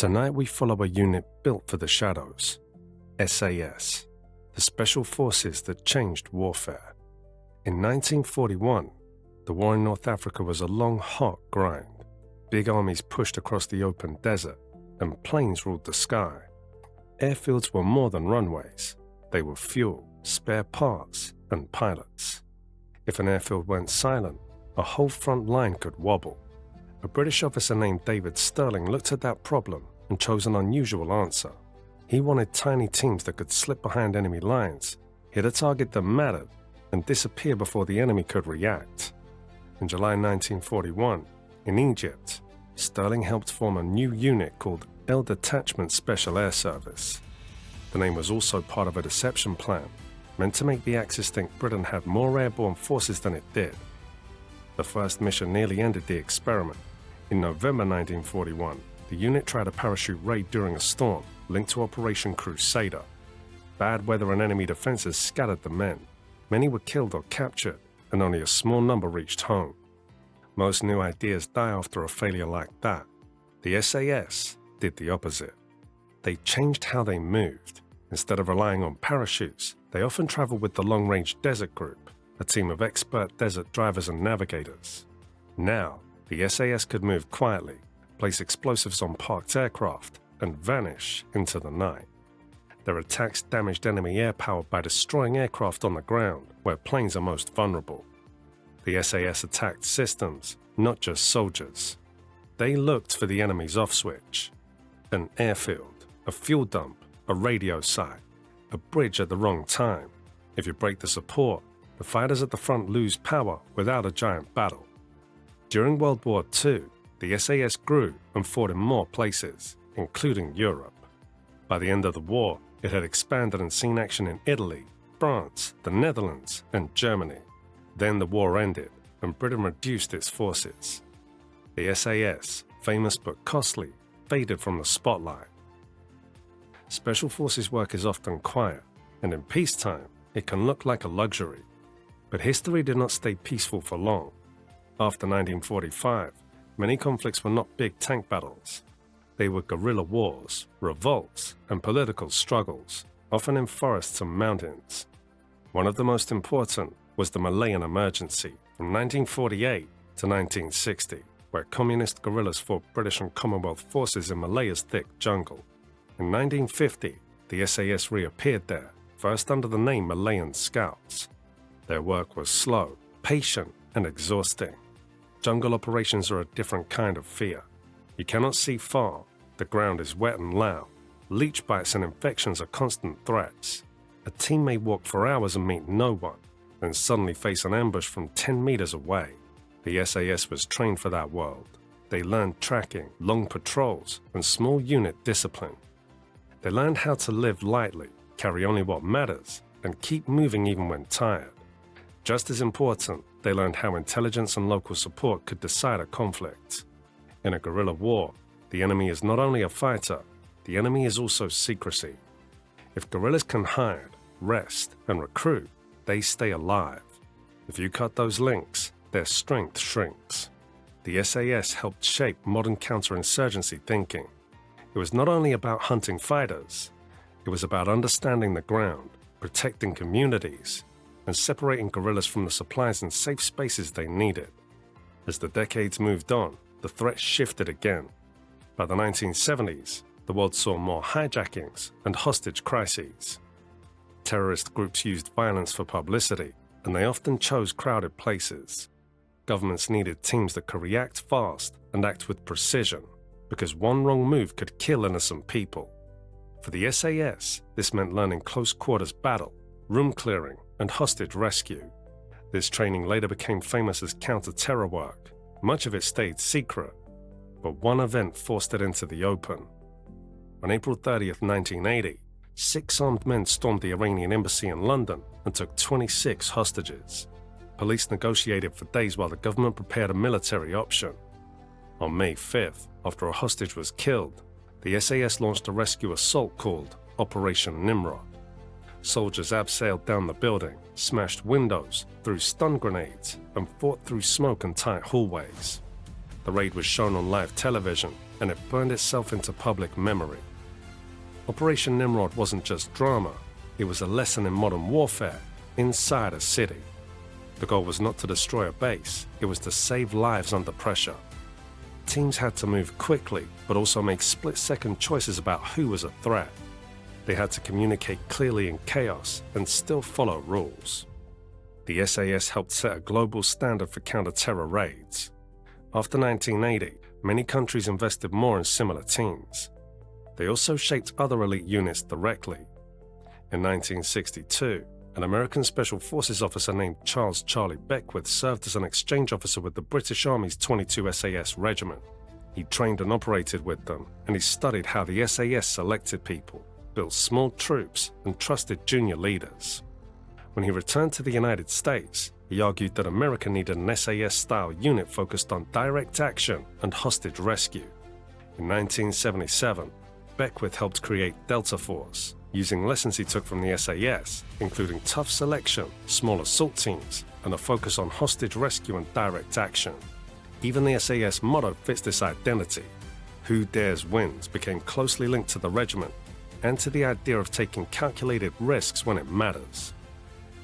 Tonight we follow a unit built for the shadows, SAS, the special forces that changed warfare. In 1941, the war in North Africa was a long, hot grind. Big armies pushed across the open desert, and planes ruled the sky. Airfields were more than runways. They were fuel, spare parts, and pilots. If an airfield went silent, a whole front line could wobble. A British officer named David Stirling looked at that problem and chose an unusual answer. He wanted tiny teams that could slip behind enemy lines, hit a target that mattered, and disappear before the enemy could react. In July 1941, in Egypt, Stirling helped form a new unit called Detachment Special Air Service. The name was also part of a deception plan, meant to make the Axis think Britain had more airborne forces than it did. The first mission nearly ended the experiment. In November 1941, the unit tried a parachute raid during a storm linked to Operation Crusader. Bad weather and enemy defenses scattered the men. Many were killed or captured, and only a small number reached home. Most new ideas die after a failure like that. The SAS did the opposite. They changed how they moved. Instead of relying on parachutes, they often traveled with the Long-Range Desert Group, a team of expert desert drivers and navigators. Now, the SAS could move quietly, place explosives on parked aircraft, and vanish into the night. Their attacks damaged enemy air power by destroying aircraft on the ground, where planes are most vulnerable. The SAS attacked systems, not just soldiers. They looked for the enemy's off switch. An airfield, a fuel dump, a radio site, a bridge at the wrong time. If you break the support, the fighters at the front lose power without a giant battle. During World War II, the SAS grew and fought in more places, including Europe. By the end of the war, it had expanded and seen action in Italy, France, the Netherlands, and Germany. Then the war ended, and Britain reduced its forces. The SAS, famous but costly, faded from the spotlight. Special forces work is often quiet, and in peacetime, it can look like a luxury. But history did not stay peaceful for long. After 1945, many conflicts were not big tank battles. They were guerrilla wars, revolts, and political struggles, often in forests and mountains. One of the most important was the Malayan Emergency from 1948 to 1960, where communist guerrillas fought British and Commonwealth forces in Malaya's thick jungle. In 1950, the SAS reappeared there, first under the name Malayan Scouts. Their work was slow, patient, and exhausting. Jungle operations are a different kind of fear. You cannot see far, the ground is wet and loud, leech bites and infections are constant threats. A team may walk for hours and meet no one, then suddenly face an ambush from 10 meters away. The SAS was trained for that world. They learned tracking, long patrols, and small unit discipline. They learned how to live lightly, carry only what matters, and keep moving even when tired. Just as important, they learned how intelligence and local support could decide a conflict. In a guerrilla war, the enemy is not only a fighter, the enemy is also secrecy. If guerrillas can hide, rest, and recruit, they stay alive. If you cut those links, their strength shrinks. The SAS helped shape modern counterinsurgency thinking. It was not only about hunting fighters, it was about understanding the ground, protecting communities, and separating guerrillas from the supplies and safe spaces they needed. As the decades moved on, the threat shifted again. By the 1970s, the world saw more hijackings and hostage crises. Terrorist groups used violence for publicity, and they often chose crowded places. Governments needed teams that could react fast and act with precision, because one wrong move could kill innocent people. For the SAS, this meant learning close quarters battle, room clearing, and hostage rescue. This training later became famous as counter-terror work. Much of it stayed secret, but one event forced it into the open. On April 30th, 1980, 6 armed men stormed the Iranian embassy in London and took 26 hostages. Police negotiated for days while the government prepared a military option. On May 5th, after a hostage was killed, the SAS launched a rescue assault called Operation Nimrod. Soldiers abseiled down the building, smashed windows, threw stun grenades, and fought through smoke and tight hallways. The raid was shown on live television, and it burned itself into public memory. Operation Nimrod wasn't just drama, it was a lesson in modern warfare inside a city. The goal was not to destroy a base, it was to save lives under pressure. Teams had to move quickly, but also make split-second choices about who was a threat. They had to communicate clearly in chaos and still follow rules. The SAS helped set a global standard for counter-terror raids. After 1980, many countries invested more in similar teams. They also shaped other elite units directly. In 1962, an American Special Forces officer named Charles Charlie Beckwith served as an exchange officer with the British Army's 22 SAS Regiment. He trained and operated with them, and he studied how the SAS selected people, built small troops, and trusted junior leaders. When he returned to the United States, he argued that America needed an SAS-style unit focused on direct action and hostage rescue. In 1977, Beckwith helped create Delta Force, using lessons he took from the SAS, including tough selection, small assault teams, and a focus on hostage rescue and direct action. Even the SAS motto fits this identity. Who dares wins became closely linked to the regiment and to the idea of taking calculated risks when it matters.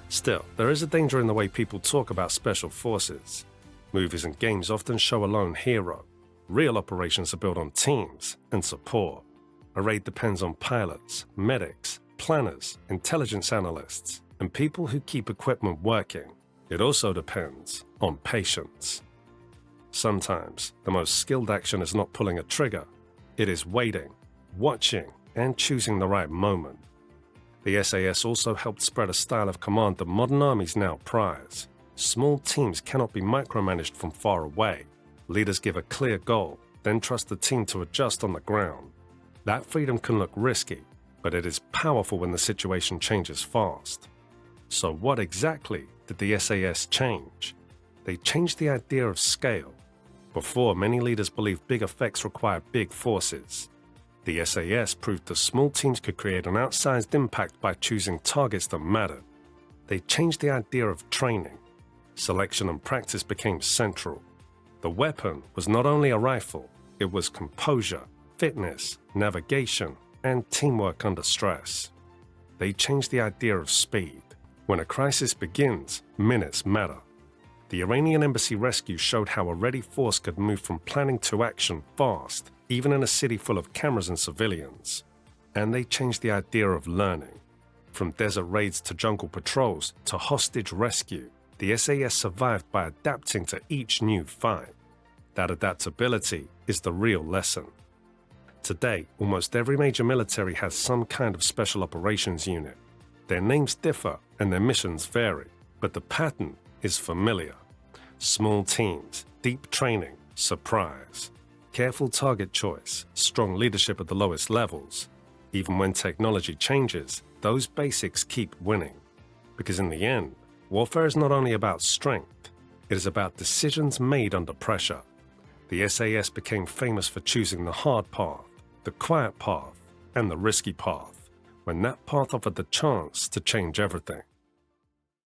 Still, there is a danger in the way people talk about special forces. Movies and games often show a lone hero. Real operations are built on teams and support. A raid depends on pilots, medics, planners, intelligence analysts, and people who keep equipment working. It also depends on patience. Sometimes, the most skilled action is not pulling a trigger. It is waiting, watching, and choosing the right moment. The SAS also helped spread a style of command that modern armies now prize. Small teams cannot be micromanaged from far away. Leaders give a clear goal, then trust the team to adjust on the ground. That freedom can look risky, but it is powerful when the situation changes fast. So what exactly did the SAS change? They changed the idea of scale. Before, many leaders believed big effects required big forces. The SAS proved that small teams could create an outsized impact by choosing targets that mattered. They changed the idea of training. Selection and practice became central. The weapon was not only a rifle, it was composure, fitness, navigation, and teamwork under stress. They changed the idea of speed. When a crisis begins, minutes matter. The Iranian embassy rescue showed how a ready force could move from planning to action fast, even in a city full of cameras and civilians. And they changed the idea of learning. From desert raids to jungle patrols to hostage rescue, the SAS survived by adapting to each new fight. That adaptability is the real lesson. Today, almost every major military has some kind of special operations unit. Their names differ and their missions vary, but the pattern is familiar. Small teams, deep training, surprise. Careful target choice, strong leadership at the lowest levels. Even when technology changes, those basics keep winning. Because in the end, warfare is not only about strength, it is about decisions made under pressure. The SAS became famous for choosing the hard path, the quiet path, and the risky path, when that path offered the chance to change everything.